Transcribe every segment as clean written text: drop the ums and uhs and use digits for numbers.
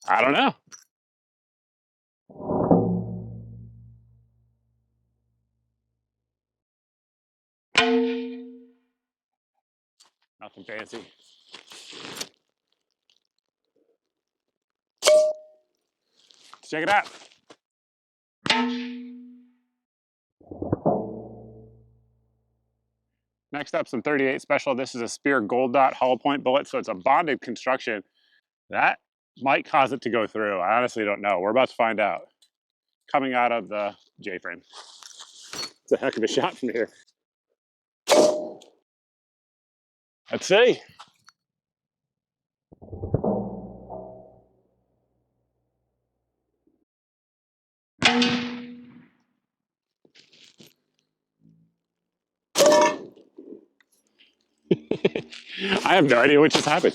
I don't know. Nothing fancy. Let's check it out. Next up, some 38 special. This is a Spear Gold Dot hollow point bullet, so it's a bonded construction. That might cause it to go through. I honestly don't know. We're about to find out. Coming out of the J-frame. It's a heck of a shot from here. Let's see. I have no idea what just happened.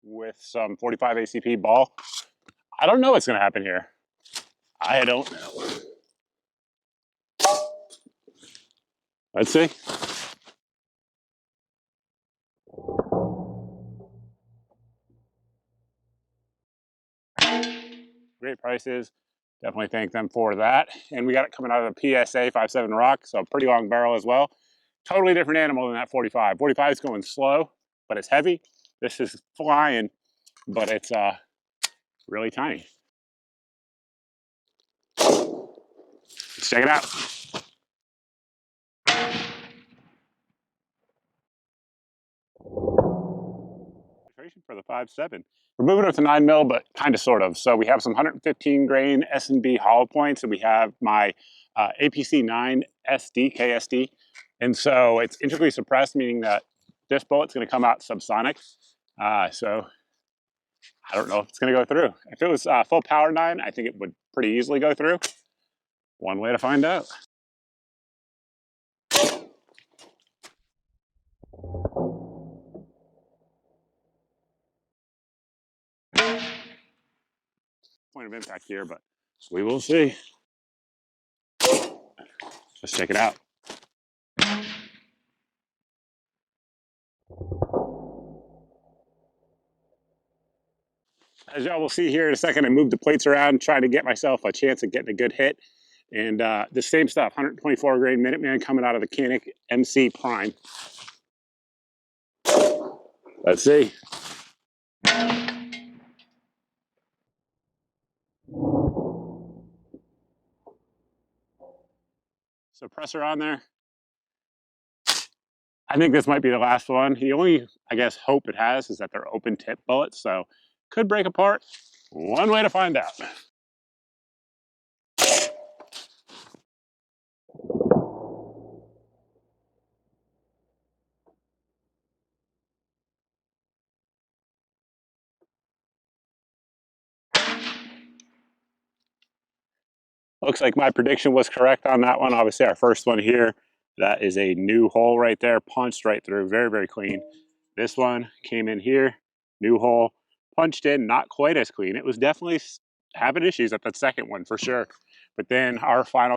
With some 45 ACP ball. I don't know what's going to happen here. I don't know. Let's see. Great prices. Definitely thank them for that. And we got it coming out of the PSA 5.7 Rock, so pretty long barrel as well. Totally different animal than that 45. 45 is going slow, but it's heavy. This is flying, but it's really tiny. Let's check it out. For the 5.7. We're moving up to 9 mil, but kind of sort of. So we have some 115 grain S&B hollow points, and we have my APC 9 SD, KSD. And so it's integrally suppressed, meaning that this bullet's going to come out subsonic. So I don't know if it's going to go through. If it was full power 9, I think it would pretty easily go through. One way to find out. Point of impact here, but we will see. Let's check it out. As y'all will see here in a second, I moved the plates around, trying to get myself a chance of getting a good hit. And the same stuff, 124 grain Minuteman coming out of the Canik MC Prime. Let's see. Suppressor on there. I think this might be the last one. The only, I guess, hope it has is that they're open tip bullets, so could break apart. One way to find out. Looks like my prediction was correct on that one. Obviously, our first one here, that is a new hole right there, punched right through, very, very clean. This one came in here, new hole, punched in, not quite as clean. It was definitely having issues at that second one for sure. But then our final